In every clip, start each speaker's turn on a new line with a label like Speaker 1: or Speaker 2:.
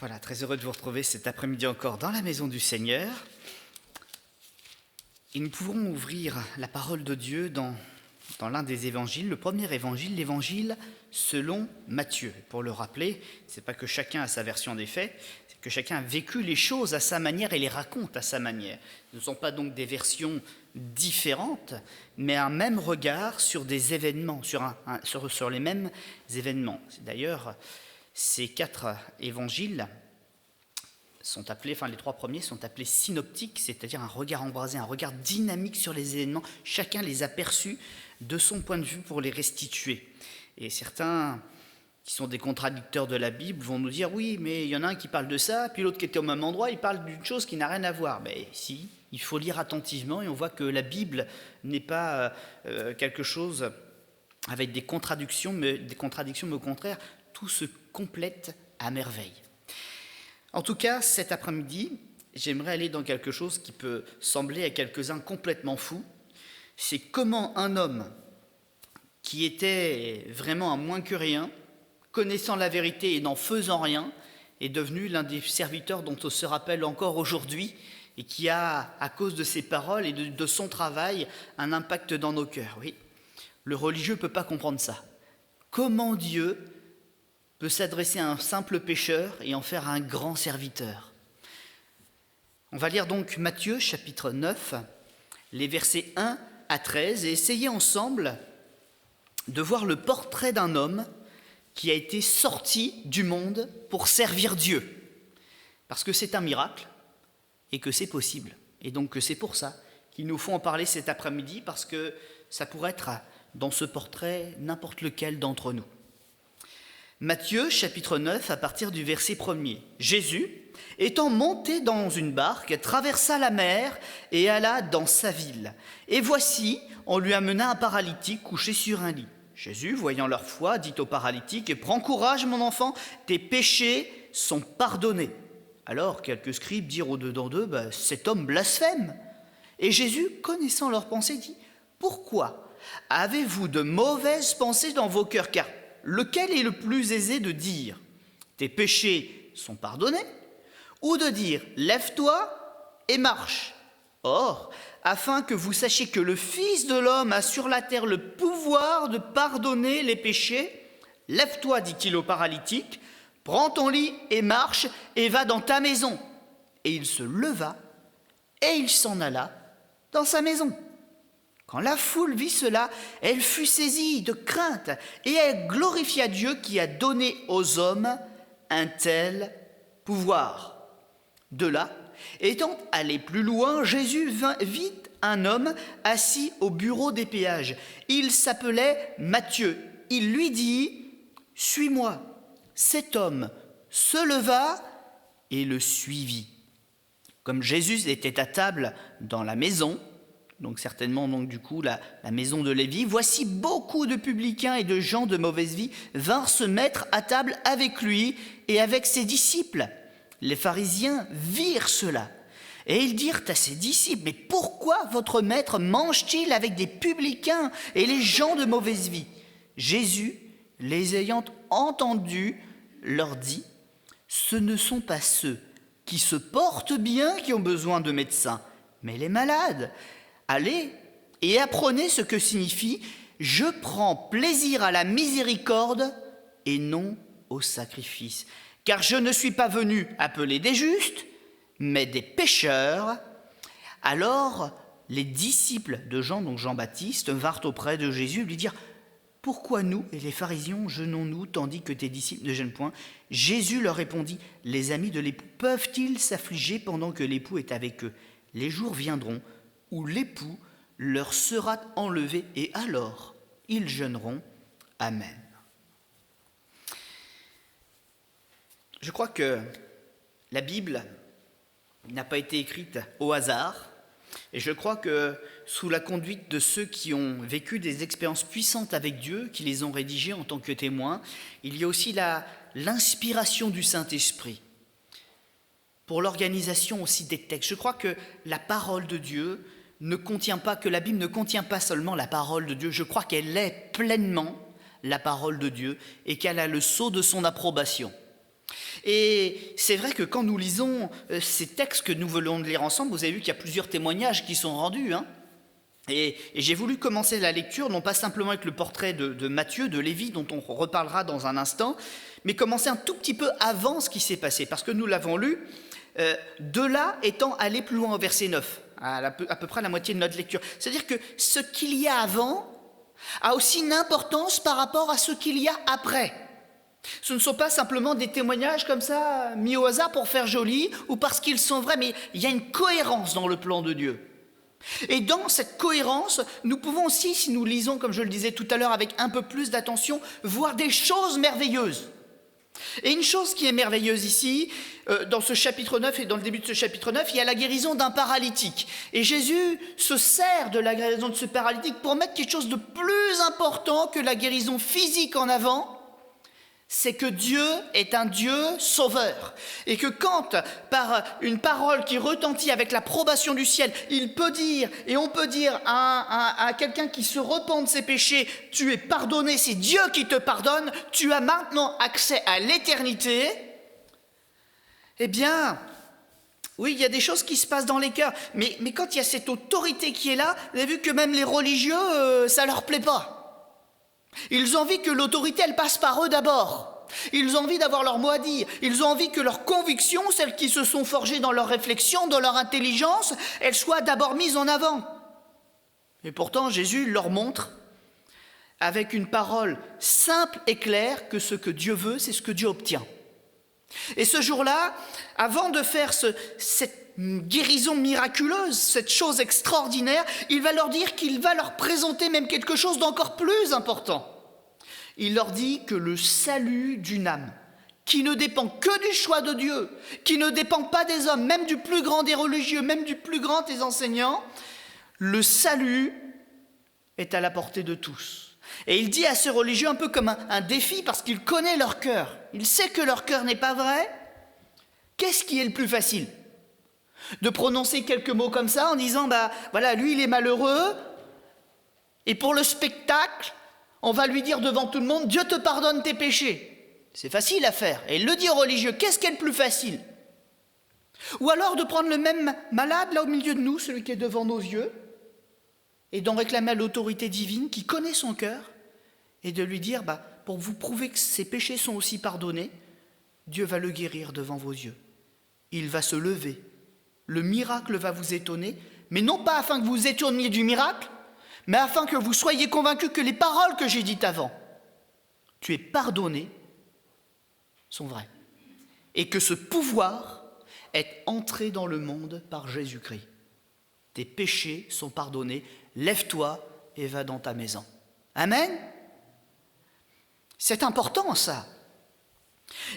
Speaker 1: Voilà, très heureux de vous retrouver cet après-midi encore dans la maison du Seigneur. Et nous pouvons ouvrir la parole de Dieu dans l'un des évangiles, le premier évangile, l'évangile selon Matthieu. Pour le rappeler, ce n'est pas que chacun a sa version des faits, c'est que chacun a vécu les choses à sa manière et les raconte à sa manière. Ce ne sont pas donc des versions différentes, mais un même regard sur des événements, sur les mêmes événements. C'est d'ailleurs, ces 4 évangiles sont appelés, les 3 premiers sont appelés synoptiques, c'est-à-dire un regard embrasé, un regard dynamique sur les événements. Chacun les a perçus de son point de vue pour les restituer. Et certains qui sont des contradicteurs de la Bible vont nous dire « oui, mais il y en a un qui parle de ça, puis l'autre qui était au même endroit, il parle d'une chose qui n'a rien à voir ». Mais si, il faut lire attentivement et on voit que la Bible n'est pas quelque chose avec des contradictions, mais au contraire, tout se complète à merveille. En tout cas, cet après-midi, j'aimerais aller dans quelque chose qui peut sembler à quelques-uns complètement fou. C'est comment un homme qui était vraiment un moins que rien, connaissant la vérité et n'en faisant rien, est devenu l'un des serviteurs dont on se rappelle encore aujourd'hui et qui a, à cause de ses paroles et de son travail, un impact dans nos cœurs. Oui, le religieux ne peut pas comprendre ça. Comment Dieu peut s'adresser à un simple pécheur et en faire un grand serviteur. On va lire donc Matthieu, chapitre 9, les versets 1 à 13, et essayer ensemble de voir le portrait d'un homme qui a été sorti du monde pour servir Dieu. Parce que c'est un miracle et que c'est possible. Et donc c'est pour ça qu'il nous faut en parler cet après-midi, parce que ça pourrait être dans ce portrait n'importe lequel d'entre nous. Matthieu, chapitre 9, à partir du verset 1er. Jésus, étant monté dans une barque, traversa la mer et alla dans sa ville. Et voici, on lui amena un paralytique couché sur un lit. Jésus, voyant leur foi, dit au paralytique « Prends courage, mon enfant, tes péchés sont pardonnés. » Alors, quelques scribes dirent au-dedans d'eux « Cet homme blasphème. » Et Jésus, connaissant leurs pensées, dit « Pourquoi avez-vous de mauvaises pensées dans vos cœurs ? Car lequel est le plus aisé de dire « Tes péchés sont pardonnés » ou de dire « Lève-toi et marche ». Or, afin que vous sachiez que le Fils de l'homme a sur la terre le pouvoir de pardonner les péchés, « Lève-toi, dit-il au paralytique, prends ton lit et marche et va dans ta maison. » Et il se leva et il s'en alla dans sa maison. Quand la foule vit cela, elle fut saisie de crainte et elle glorifia Dieu qui a donné aux hommes un tel pouvoir. De là, étant allé plus loin, Jésus vit un homme assis au bureau des péages. Il s'appelait Matthieu. Il lui dit « Suis-moi ». Cet homme se leva et le suivit. Comme Jésus était à table dans la maison, donc certainement la maison de Lévi, voici beaucoup de publicains et de gens de mauvaise vie vinrent se mettre à table avec lui et avec ses disciples. Les pharisiens virent cela et ils dirent à ses disciples « Mais pourquoi votre maître mange-t-il avec des publicains et les gens de mauvaise vie ?» Jésus, les ayant entendus, leur dit « Ce ne sont pas ceux qui se portent bien qui ont besoin de médecins, mais les malades. Allez et apprenez ce que signifie « Je prends plaisir à la miséricorde et non au sacrifice. Car je ne suis pas venu appeler des justes, mais des pécheurs. » Alors les disciples de Jean, donc Jean-Baptiste, vinrent auprès de Jésus lui dire « Pourquoi nous et les pharisiens jeûnons-nous tandis que tes disciples ne jeûnent point ?» Jésus leur répondit « Les amis de l'époux peuvent-ils s'affliger pendant que l'époux est avec eux ? Les jours viendront où l'époux leur sera enlevé, et alors ils jeûneront. Amen. » Je crois que la Bible n'a pas été écrite au hasard, et je crois que sous la conduite de ceux qui ont vécu des expériences puissantes avec Dieu, qui les ont rédigées en tant que témoins, il y a aussi l'inspiration du Saint-Esprit pour l'organisation aussi des textes. Je crois que la parole de Dieu que la Bible ne contient pas seulement la parole de Dieu, je crois qu'elle est pleinement la parole de Dieu et qu'elle a le sceau de son approbation. Et c'est vrai que quand nous lisons ces textes que nous voulons lire ensemble, vous avez vu qu'il y a plusieurs témoignages qui sont rendus, hein. Et j'ai voulu commencer la lecture, non pas simplement avec le portrait de Matthieu, de Lévi, dont on reparlera dans un instant, mais commencer un tout petit peu avant ce qui s'est passé, parce que nous l'avons lu, de là étant allé plus loin au verset 9, à peu près la moitié de notre lecture. C'est-à-dire que ce qu'il y a avant a aussi une importance par rapport à ce qu'il y a après. Ce ne sont pas simplement des témoignages comme ça, mis au hasard pour faire joli, ou parce qu'ils sont vrais, mais il y a une cohérence dans le plan de Dieu. Et dans cette cohérence, nous pouvons aussi, si nous lisons, comme je le disais tout à l'heure, avec un peu plus d'attention, voir des choses merveilleuses. Et une chose qui est merveilleuse ici, dans ce chapitre 9 et dans le début de ce chapitre 9, il y a la guérison d'un paralytique. Et Jésus se sert de la guérison de ce paralytique pour mettre quelque chose de plus important que la guérison physique en avant. C'est que Dieu est un Dieu sauveur. Et que quand, par une parole qui retentit avec l'approbation du ciel, il peut dire, et on peut dire à quelqu'un qui se repent de ses péchés, tu es pardonné, c'est Dieu qui te pardonne, tu as maintenant accès à l'éternité, eh bien, oui, il y a des choses qui se passent dans les cœurs. Mais quand il y a cette autorité qui est là, vous avez vu que même les religieux, ça leur plaît pas. Ils ont envie que l'autorité, elle passe par eux d'abord. Ils ont envie d'avoir leur mot à dire. Ils ont envie que leurs convictions, celles qui se sont forgées dans leur réflexion, dans leur intelligence, elles soient d'abord mises en avant. Et pourtant, Jésus leur montre, avec une parole simple et claire, que ce que Dieu veut, c'est ce que Dieu obtient. Et ce jour-là, avant de faire cette guérison miraculeuse, cette chose extraordinaire, il va leur dire qu'il va leur présenter même quelque chose d'encore plus important. Il leur dit que le salut d'une âme, qui ne dépend que du choix de Dieu, qui ne dépend pas des hommes, même du plus grand des religieux, même du plus grand des enseignants, le salut est à la portée de tous. Et il dit à ces religieux un peu comme un défi, parce qu'il connaît leur cœur. Il sait que leur cœur n'est pas vrai. Qu'est-ce qui est le plus facile ? De prononcer quelques mots comme ça en disant, voilà, lui il est malheureux, et pour le spectacle, on va lui dire devant tout le monde, Dieu te pardonne tes péchés. C'est facile à faire. Et il le dit aux religieux, qu'est-ce qui est le plus facile ? Ou alors de prendre le même malade là au milieu de nous, celui qui est devant nos yeux, et d'en réclamer à l'autorité divine qui connaît son cœur, et de lui dire, pour vous prouver que ses péchés sont aussi pardonnés, Dieu va le guérir devant vos yeux. Il va se lever. Le miracle va vous étonner, mais non pas afin que vous étonniez du miracle, mais afin que vous soyez convaincus que les paroles que j'ai dites avant, tu es pardonné, sont vraies. Et que ce pouvoir est entré dans le monde par Jésus-Christ. Tes péchés sont pardonnés, lève-toi et va dans ta maison. Amen ? C'est important ça.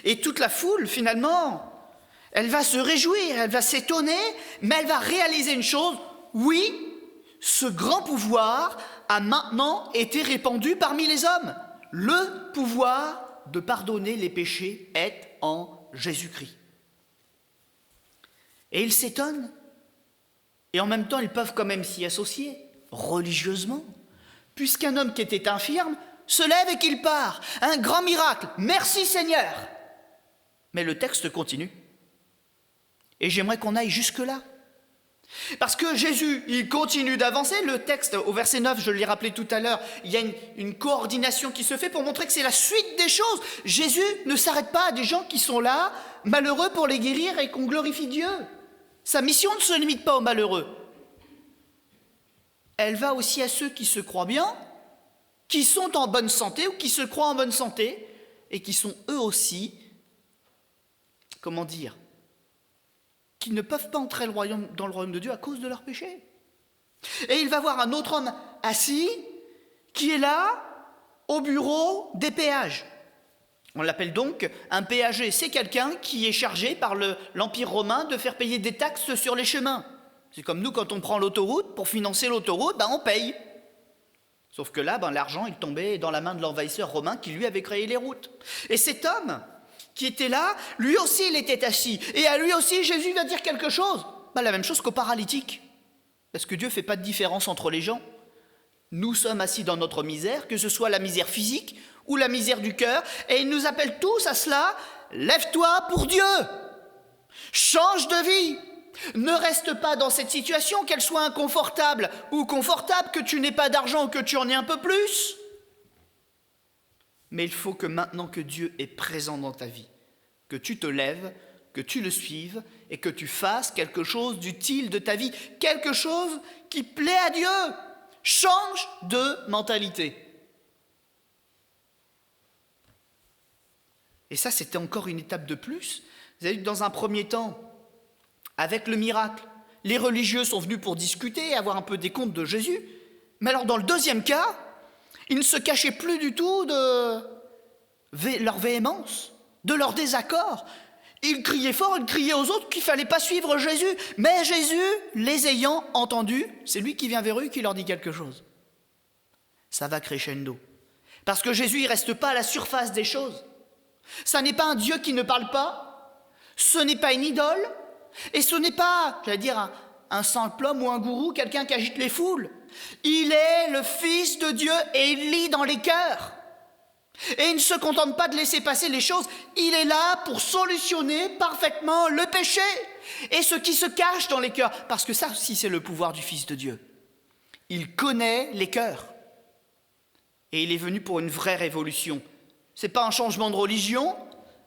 Speaker 1: Et toute la foule, finalement, elle va se réjouir, elle va s'étonner, mais elle va réaliser une chose, oui, ce grand pouvoir a maintenant été répandu parmi les hommes. Le pouvoir de pardonner les péchés est en Jésus-Christ. Et ils s'étonnent, et en même temps ils peuvent quand même s'y associer, religieusement, puisqu'un homme qui était infirme se lève et qu'il part. Un grand miracle, merci Seigneur. Mais le texte continue. Et j'aimerais qu'on aille jusque-là. Parce que Jésus, il continue d'avancer. Le texte, au verset 9, je l'ai rappelé tout à l'heure, il y a une coordination qui se fait pour montrer que c'est la suite des choses. Jésus ne s'arrête pas à des gens qui sont là, malheureux pour les guérir et qu'on glorifie Dieu. Sa mission ne se limite pas aux malheureux. Elle va aussi à ceux qui se croient bien, qui sont en bonne santé ou qui se croient en bonne santé et qui sont eux aussi, comment dire, qui ne peuvent pas entrer dans le royaume de Dieu à cause de leurs péchés. Et il va voir un autre homme assis qui est là au bureau des péages. On l'appelle donc un péager. C'est quelqu'un qui est chargé par l'Empire romain de faire payer des taxes sur les chemins. C'est comme nous quand on prend l'autoroute, pour financer l'autoroute, on paye. Sauf que là, l'argent, il tombait dans la main de l'envahisseur romain qui lui avait créé les routes. Et cet homme qui était là, lui aussi il était assis. Et à lui aussi Jésus va dire quelque chose. La même chose qu'au paralytique. Parce que Dieu ne fait pas de différence entre les gens. Nous sommes assis dans notre misère, que ce soit la misère physique ou la misère du cœur. Et il nous appelle tous à cela, lève-toi pour Dieu. Change de vie. Ne reste pas dans cette situation, qu'elle soit inconfortable ou confortable, que tu n'aies pas d'argent ou que tu en aies un peu plus. Mais il faut que maintenant que Dieu est présent dans ta vie, que tu te lèves, que tu le suives et que tu fasses quelque chose d'utile de ta vie, quelque chose qui plaît à Dieu. Change de mentalité. Et ça, c'était encore une étape de plus. Vous avez vu que dans un premier temps, avec le miracle, les religieux sont venus pour discuter et avoir un peu des comptes de Jésus. Mais alors dans le deuxième cas, ils ne se cachaient plus du tout de leur véhémence, de leur désaccord. Ils criaient fort, ils criaient aux autres qu'il ne fallait pas suivre Jésus. Mais Jésus, les ayant entendus, c'est lui qui vient vers eux et qui leur dit quelque chose. Ça va crescendo. Parce que Jésus, il ne reste pas à la surface des choses. Ça n'est pas un Dieu qui ne parle pas, ce n'est pas une idole, et ce n'est pas, j'allais dire, un simple homme ou un gourou, quelqu'un qui agite les foules. Il est le Fils de Dieu et il lit dans les cœurs. Et il ne se contente pas de laisser passer les choses, il est là pour solutionner parfaitement le péché et ce qui se cache dans les cœurs. Parce que ça aussi, c'est le pouvoir du Fils de Dieu. Il connaît les cœurs. Et il est venu pour une vraie révolution. Ce n'est pas un changement de religion,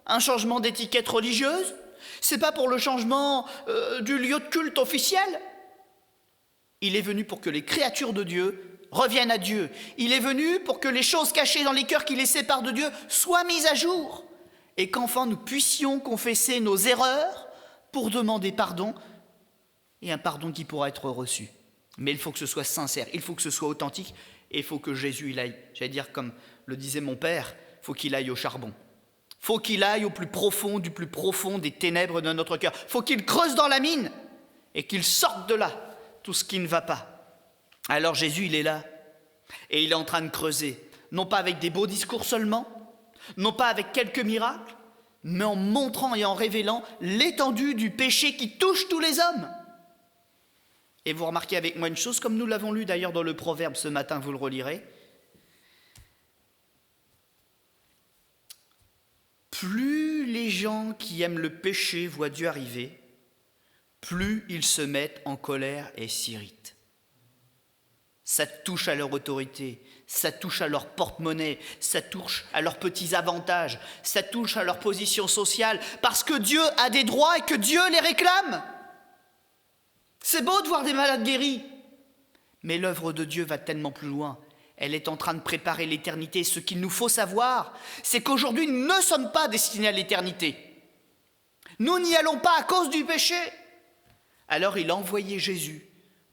Speaker 1: un changement d'étiquette religieuse. Ce n'est pas pour le changement du lieu de culte officiel. Il est venu pour que les créatures de Dieu reviennent à Dieu. Il est venu pour que les choses cachées dans les cœurs qui les séparent de Dieu soient mises à jour. Et qu'enfin nous puissions confesser nos erreurs pour demander pardon, et un pardon qui pourra être reçu. Mais il faut que ce soit sincère, il faut que ce soit authentique, et il faut que Jésus il aille, j'allais dire comme le disait mon père, il faut qu'il aille au charbon. Il faut qu'il aille au plus profond du plus profond des ténèbres de notre cœur. Il faut qu'il creuse dans la mine et qu'il sorte de là tout ce qui ne va pas. Alors Jésus, il est là et il est en train de creuser, non pas avec des beaux discours seulement, non pas avec quelques miracles, mais en montrant et en révélant l'étendue du péché qui touche tous les hommes. Et vous remarquez avec moi une chose, comme nous l'avons lu d'ailleurs dans le Proverbe ce matin, vous le relirez. Plus les gens qui aiment le péché voient Dieu arriver, plus ils se mettent en colère et s'irritent. Ça touche à leur autorité, ça touche à leur porte-monnaie, ça touche à leurs petits avantages, ça touche à leur position sociale, parce que Dieu a des droits et que Dieu les réclame. C'est beau de voir des malades guéris, mais l'œuvre de Dieu va tellement plus loin. Elle est en train de préparer l'éternité. Ce qu'il nous faut savoir, c'est qu'aujourd'hui, nous ne sommes pas destinés à l'éternité. Nous n'y allons pas à cause du péché. Alors il a envoyé Jésus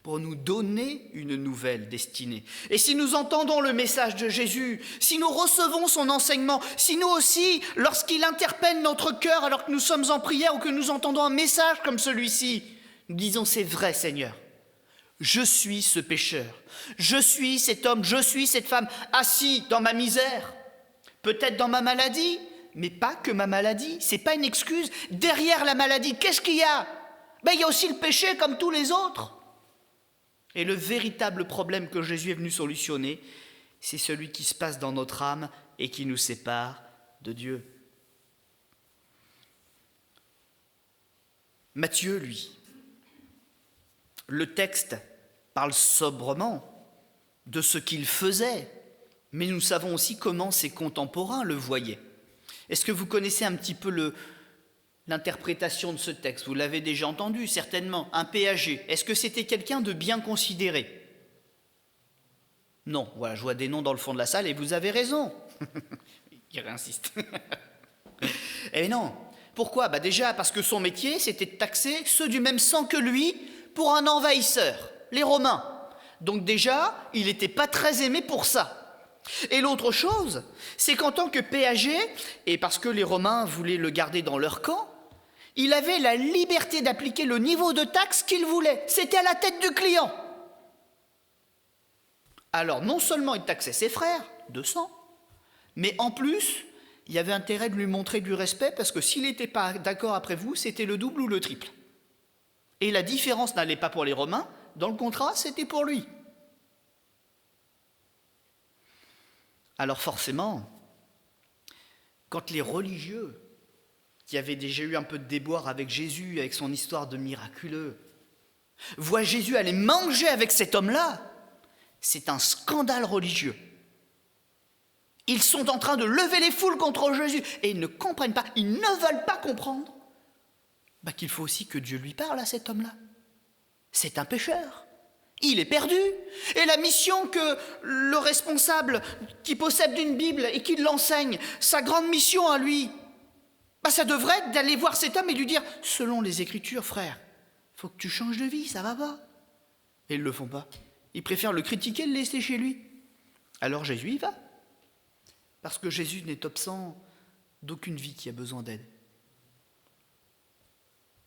Speaker 1: pour nous donner une nouvelle destinée. Et si nous entendons le message de Jésus, si nous recevons son enseignement, si nous aussi, lorsqu'il interpelle notre cœur alors que nous sommes en prière ou que nous entendons un message comme celui-ci, nous disons c'est vrai Seigneur. Je suis ce pécheur, je suis cet homme, je suis cette femme, assis dans ma misère, peut-être dans ma maladie, mais pas que ma maladie, c'est pas une excuse. Derrière la maladie, qu'est-ce qu'il y a ? Il y a aussi le péché comme tous les autres. Et le véritable problème que Jésus est venu solutionner, c'est celui qui se passe dans notre âme et qui nous sépare de Dieu. Matthieu, lui, le texte parle sobrement de ce qu'il faisait, mais nous savons aussi comment ses contemporains le voyaient. Est-ce que vous connaissez un petit peu l'interprétation de ce texte? Vous l'avez déjà entendu, certainement. Un péager. Est-ce que c'était quelqu'un de bien considéré? Non. Voilà, je vois des noms dans le fond de la salle et vous avez raison. Il réinsiste. Eh non. Pourquoi? Déjà parce que son métier, c'était de taxer ceux du même sang que lui pour un envahisseur, les Romains. Donc déjà, il n'était pas très aimé pour ça. Et l'autre chose, c'est qu'en tant que péager, et parce que les Romains voulaient le garder dans leur camp, il avait la liberté d'appliquer le niveau de taxe qu'il voulait. C'était à la tête du client. Alors non seulement il taxait ses frères, de sang, mais en plus, il y avait intérêt de lui montrer du respect parce que s'il n'était pas d'accord après vous, c'était le double ou le triple. Et la différence n'allait pas pour les Romains, dans le contrat, c'était pour lui. Alors forcément, quand les religieux qui avait déjà eu un peu de déboire avec Jésus, avec son histoire de miraculeux, voit Jésus aller manger avec cet homme-là, c'est un scandale religieux. Ils sont en train de lever les foules contre Jésus et ils ne comprennent pas, ils ne veulent pas comprendre qu'il faut aussi que Dieu lui parle à cet homme-là. C'est un pécheur, il est perdu. Et la mission que le responsable qui possède une Bible et qui l'enseigne, sa grande mission à lui, ça devrait être d'aller voir cet homme et lui dire « Selon les Écritures, frère, il faut que tu changes de vie, ça va pas. » Et ils ne le font pas. Ils préfèrent le critiquer et le laisser chez lui. Alors Jésus y va. Parce que Jésus n'est absent d'aucune vie qui a besoin d'aide.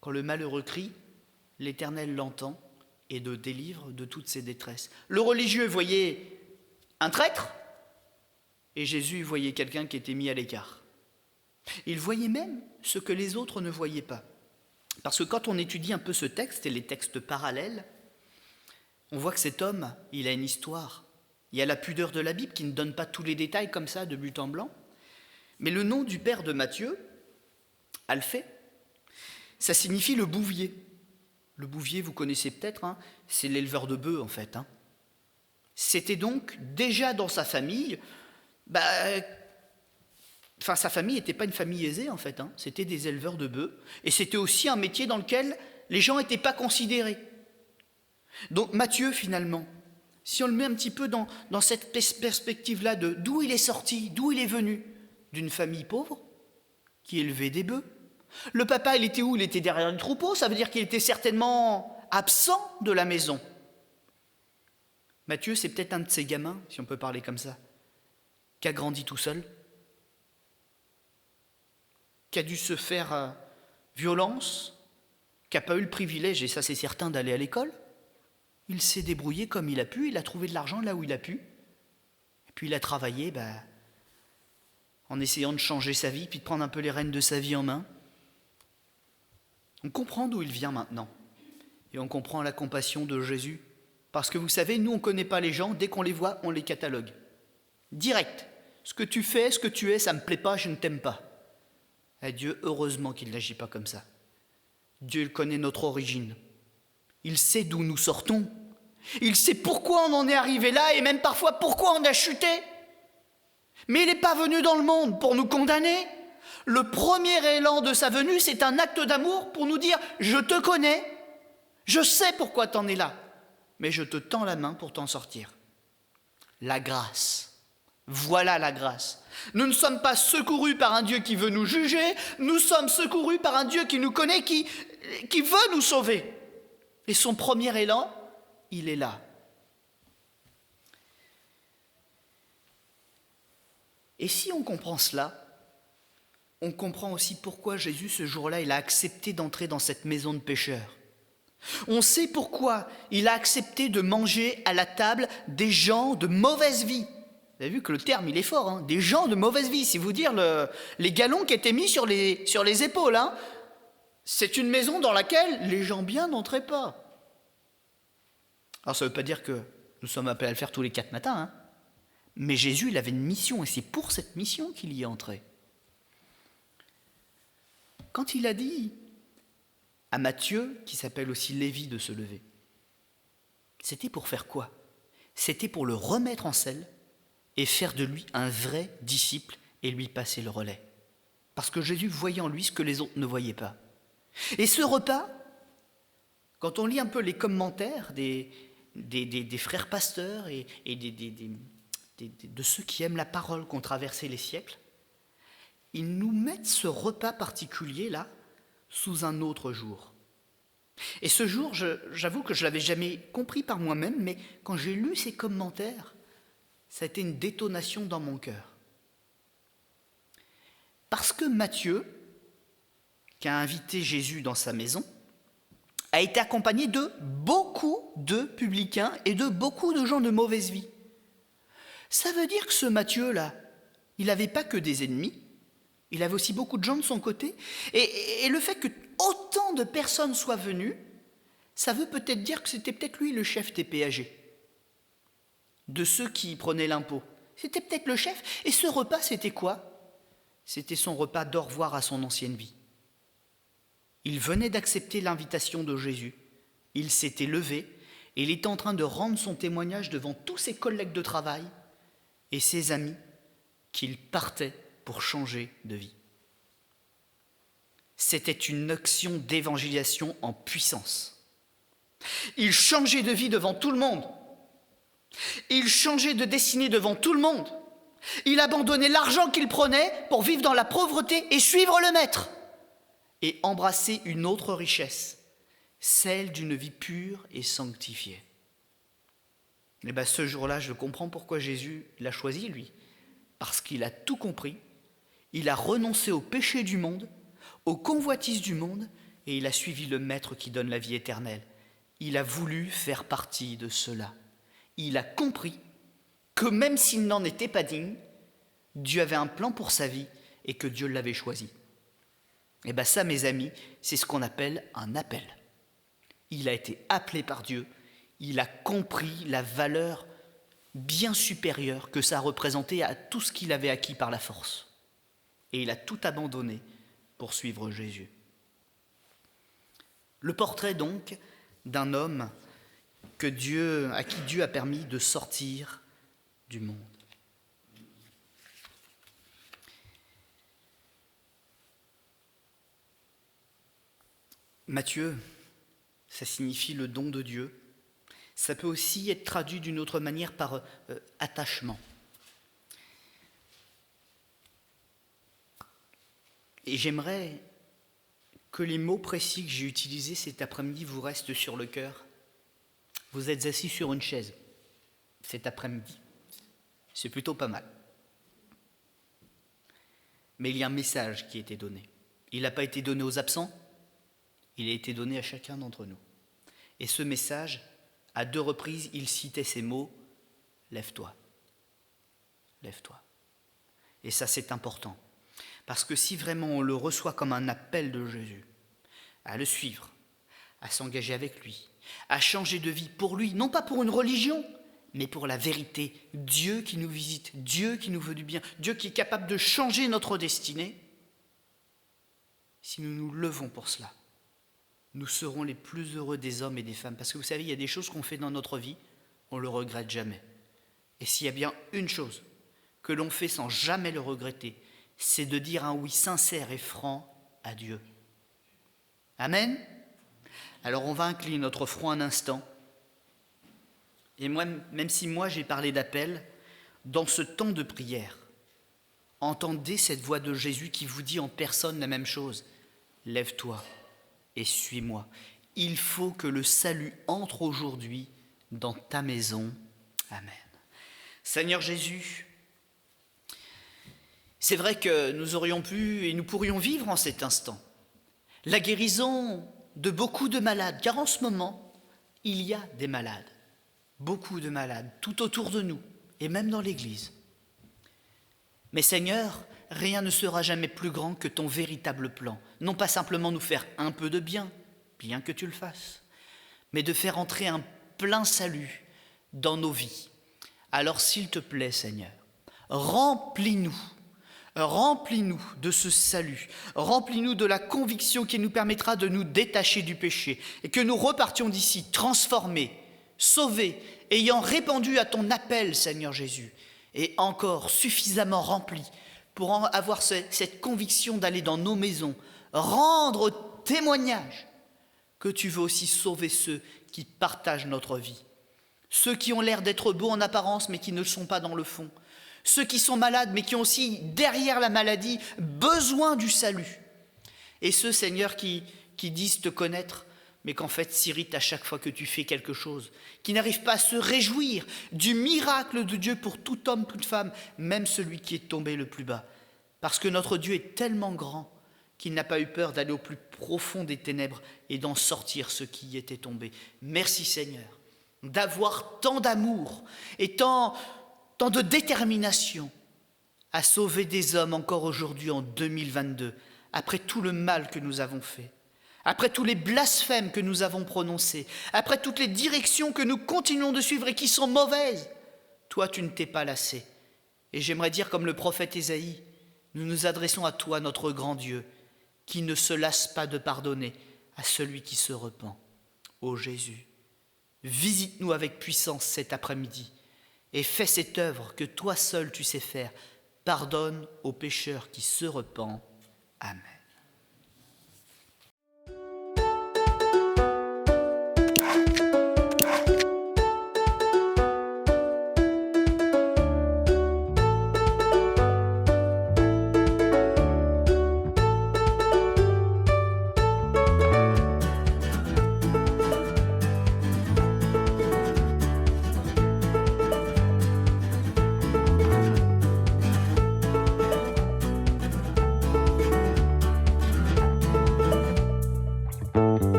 Speaker 1: Quand le malheureux crie, l'Éternel l'entend et le délivre de toutes ses détresses. Le religieux voyait un traître et Jésus voyait quelqu'un qui était mis à l'écart. Il voyait même ce que les autres ne voyaient pas. Parce que quand on étudie un peu ce texte et les textes parallèles, on voit que cet homme, il a une histoire. Il y a la pudeur de la Bible qui ne donne pas tous les détails comme ça, de but en blanc. Mais le nom du père de Matthieu, Alphée, ça signifie le bouvier. Le bouvier, vous connaissez peut-être, c'est l'éleveur de bœufs en fait. C'était donc déjà dans sa famille, sa famille n'était pas une famille aisée en fait, c'était des éleveurs de bœufs. Et c'était aussi un métier dans lequel les gens n'étaient pas considérés. Donc Matthieu finalement, si on le met un petit peu dans cette perspective-là de d'où il est sorti, d'où il est venu, d'une famille pauvre qui élevait des bœufs. Le papa, il était où? Il était derrière le troupeau, ça veut dire qu'il était certainement absent de la maison. Matthieu, c'est peut-être un de ces gamins, si on peut parler comme ça, qui a grandi tout seul, qui a dû se faire violence, qui n'a pas eu le privilège, et ça c'est certain, d'aller à l'école. Il s'est débrouillé comme il a pu, il a trouvé de l'argent là où il a pu, et puis il a travaillé en essayant de changer sa vie, puis de prendre un peu les rênes de sa vie en main. On comprend d'où il vient maintenant, et on comprend la compassion de Jésus, parce que vous savez, nous on ne connaît pas les gens, dès qu'on les voit, on les catalogue. Direct, ce que tu fais, ce que tu es, ça ne me plaît pas, je ne t'aime pas. Et Dieu, heureusement qu'il n'agit pas comme ça. Dieu il connaît notre origine. Il sait d'où nous sortons. Il sait pourquoi on en est arrivé là et même parfois pourquoi on a chuté. Mais il n'est pas venu dans le monde pour nous condamner. Le premier élan de sa venue, c'est un acte d'amour pour nous dire « Je te connais, je sais pourquoi tu en es là, mais je te tends la main pour t'en sortir. » La grâce. Voilà la grâce. Nous ne sommes pas secourus par un Dieu qui veut nous juger, nous sommes secourus par un Dieu qui nous connaît, qui veut nous sauver. Et son premier élan, il est là. Et si on comprend cela, on comprend aussi pourquoi Jésus, ce jour-là, il a accepté d'entrer dans cette maison de pécheurs. On sait pourquoi il a accepté de manger à la table des gens de mauvaise vie. Vous avez vu que le terme, il est fort, des gens de mauvaise vie. C'est vous dire les galons qui étaient mis sur les épaules. C'est une maison dans laquelle les gens bien n'entraient pas. Alors ça ne veut pas dire que nous sommes appelés à le faire tous les 4 matins, mais Jésus, il avait une mission, et c'est pour cette mission qu'il y est entré. Quand il a dit à Matthieu, qui s'appelle aussi Lévi, de se lever, c'était pour faire quoi? C'était pour le remettre en selle et faire de lui un vrai disciple et lui passer le relais. Parce que Jésus voyait en lui ce que les autres ne voyaient pas. Et ce repas, quand on lit un peu les commentaires des frères pasteurs et de ceux qui aiment la parole qui ont traversé les siècles, ils nous mettent ce repas particulier-là sous un autre jour. Et ce jour, j'avoue que je ne l'avais jamais compris par moi-même, mais quand j'ai lu ces commentaires, ça a été une détonation dans mon cœur. Parce que Matthieu, qui a invité Jésus dans sa maison, a été accompagné de beaucoup de publicains et de beaucoup de gens de mauvaise vie. Ça veut dire que ce Matthieu-là, il n'avait pas que des ennemis, il avait aussi beaucoup de gens de son côté. Et le fait que autant de personnes soient venues, ça veut peut-être dire que c'était peut-être lui le chef des péagers, de ceux qui prenaient l'impôt. C'était peut-être le chef. Et ce repas, c'était quoi? C'était son repas d'au revoir à son ancienne vie. Il venait d'accepter l'invitation de Jésus. Il s'était levé et il était en train de rendre son témoignage devant tous ses collègues de travail et ses amis qu'il partait pour changer de vie. C'était une action d'évangélisation en puissance. Il changeait de vie devant tout le monde. Il changeait de destinée devant tout le monde. Il abandonnait l'argent qu'il prenait pour vivre dans la pauvreté et suivre le Maître et embrasser une autre richesse, celle d'une vie pure et sanctifiée. Et bien ce jour-là, je comprends pourquoi Jésus l'a choisi, lui. Parce qu'il a tout compris, il a renoncé au péché du monde, aux convoitises du monde, et il a suivi le Maître qui donne la vie éternelle. Il a voulu faire partie de cela. Il a compris que même s'il n'en était pas digne, Dieu avait un plan pour sa vie et que Dieu l'avait choisi. Et bien ça, mes amis, c'est ce qu'on appelle un appel. Il a été appelé par Dieu, il a compris la valeur bien supérieure que ça représentait à tout ce qu'il avait acquis par la force. Et il a tout abandonné pour suivre Jésus. Le portrait donc d'un homme à qui Dieu a permis de sortir du monde. Matthieu, ça signifie le don de Dieu. Ça peut aussi être traduit d'une autre manière par attachement. Et j'aimerais que les mots précis que j'ai utilisés cet après-midi vous restent sur le cœur. Vous êtes assis sur une chaise cet après-midi. C'est plutôt pas mal. Mais il y a un message qui a été donné. Il n'a pas été donné aux absents, il a été donné à chacun d'entre nous. Et ce message, à 2 reprises, il citait ces mots « Lève-toi, lève-toi ». Et ça, c'est important. Parce que si vraiment on le reçoit comme un appel de Jésus, à le suivre, à s'engager avec lui, à changer de vie pour lui, non pas pour une religion, mais pour la vérité, Dieu qui nous visite, Dieu qui nous veut du bien, Dieu qui est capable de changer notre destinée, si nous nous levons pour cela, nous serons les plus heureux des hommes et des femmes. Parce que vous savez, il y a des choses qu'on fait dans notre vie, on ne le regrette jamais. Et s'il y a bien une chose que l'on fait sans jamais le regretter, c'est de dire un oui sincère et franc à Dieu. Amen. Alors on va incliner notre front un instant. Et moi, même si moi j'ai parlé d'appel, dans ce temps de prière, entendez cette voix de Jésus qui vous dit en personne la même chose. Lève-toi et suis-moi. Il faut que le salut entre aujourd'hui dans ta maison. Amen. Seigneur Jésus, c'est vrai que nous aurions pu et nous pourrions vivre en cet instant la guérison de beaucoup de malades, car en ce moment, il y a des malades, beaucoup de malades, tout autour de nous, et même dans l'Église. Mais Seigneur, rien ne sera jamais plus grand que ton véritable plan. Non pas simplement nous faire un peu de bien, bien que tu le fasses, mais de faire entrer un plein salut dans nos vies. Alors s'il te plaît, Seigneur, remplis-nous de ce salut, remplis-nous de la conviction qui nous permettra de nous détacher du péché et que nous repartions d'ici transformés, sauvés, ayant répondu à ton appel, Seigneur Jésus, et encore suffisamment remplis pour avoir cette conviction d'aller dans nos maisons, rendre témoignage que tu veux aussi sauver ceux qui partagent notre vie, ceux qui ont l'air d'être beaux en apparence mais qui ne le sont pas dans le fond, ceux qui sont malades mais qui ont aussi derrière la maladie besoin du salut, et ceux, Seigneur, qui disent te connaître mais qu'en fait s'irritent à chaque fois que tu fais quelque chose, qui n'arrivent pas à se réjouir du miracle de Dieu pour tout homme, toute femme, même celui qui est tombé le plus bas. Parce que notre Dieu est tellement grand qu'il n'a pas eu peur d'aller au plus profond des ténèbres et d'en sortir ceux qui y étaient tombés. Merci Seigneur, d'avoir tant d'amour et tant de détermination à sauver des hommes encore aujourd'hui en 2022, après tout le mal que nous avons fait. Après tous les blasphèmes que nous avons prononcés, après toutes les directions que nous continuons de suivre et qui sont mauvaises, toi, tu ne t'es pas lassé. Et j'aimerais dire comme le prophète Ésaïe, nous nous adressons à toi, notre grand Dieu, qui ne se lasse pas de pardonner à celui qui se repent. Ô Jésus, visite-nous avec puissance cet après-midi et fais cette œuvre que toi seul tu sais faire. Pardonne aux pécheurs qui se repentent. Amen.